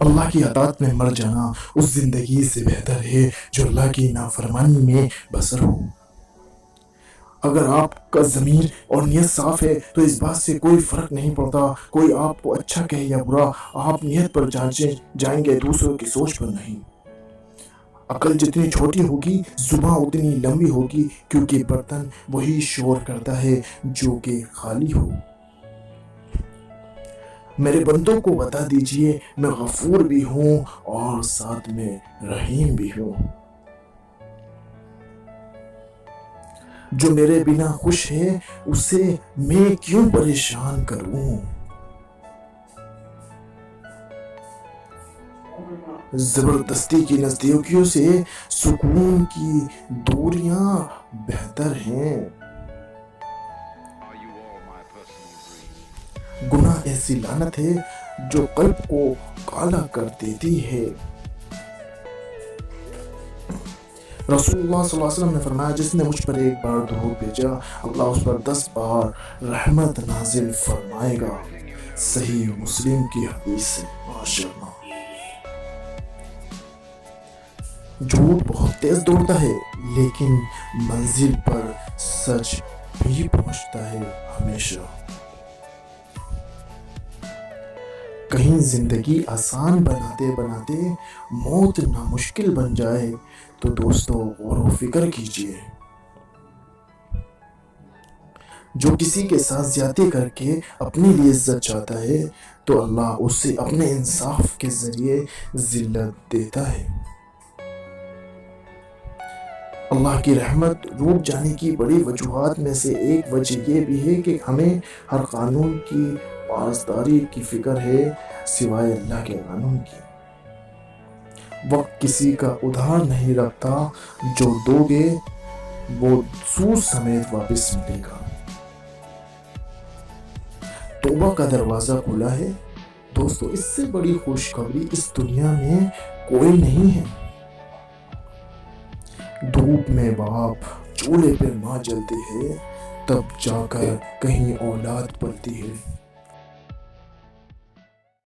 اللہ کی اطاعت میں مر جانا اس زندگی سے بہتر ہے جو اللہ کی نافرمانی میں بسر ہو۔ اگر آپ کا ضمیر اور نیت صاف ہے تو اس بات سے کوئی فرق نہیں پڑتا کوئی آپ کو اچھا کہے یا برا، آپ نیت پر جائیں گے، دوسروں کی سوچ پر نہیں۔ عقل جتنی چھوٹی ہوگی زباں اتنی لمبی ہوگی، کیونکہ برتن وہی شور کرتا ہے جو کہ خالی ہو۔ میرے بندوں کو بتا دیجئے میں غفور بھی ہوں اور ساتھ میں رحیم بھی ہوں۔ جو میرے بنا خوش ہے اسے میں کیوں پریشان کروں۔ زبردستی کی نزدیکیوں سے سکون کی دوریاں بہتر ہیں۔ گناہ ایسی لعنت ہے جو قلب کو کالا کر دیتی ہے۔ رسول اللہ صلی اللہ علیہ وسلم نے فرمایا جس نے مجھ پر ایک بار درود بھیجا اللہ اس پر 10 بار رحمت نازل فرمائے گا۔ صحیح مسلم کی حدیث سے۔ ماشاءاللہ۔ جھوٹ بہت تیز دوڑتا ہے لیکن منزل پر سچ بھی پہنچتا ہے ہمیشہ۔ کہیں زندگی آسان بناتے بناتے موت نامشکل بن جائے تو دوستو غور و فکر کیجئے۔ جو کسی کے ساتھ زیادتی کر کے اپنے لیے عزت چاہتا ہے تو اللہ اسے اپنے انصاف کے ذریعے ذلت دیتا ہے۔ اللہ کی رحمت روٹ جانے کی بڑی وجوہات میں سے ایک وجہ یہ بھی ہے کہ ہمیں ہر قانون کی پاسداری کی فکر ہے سوائے اللہ کے قانون کی۔ وقت کسی کا ادھار نہیں رکھتا، جو دو گے وہ سود سمیت واپس ملے گا۔ توبہ کا دروازہ کھلا ہے دوستو، اس سے بڑی خوشخبری اس دنیا میں کوئی نہیں ہے۔ دھوپ میں باپ چولہے پہ ماں جلتی ہے، تب جا کر کہیں اولاد پلتی ہے۔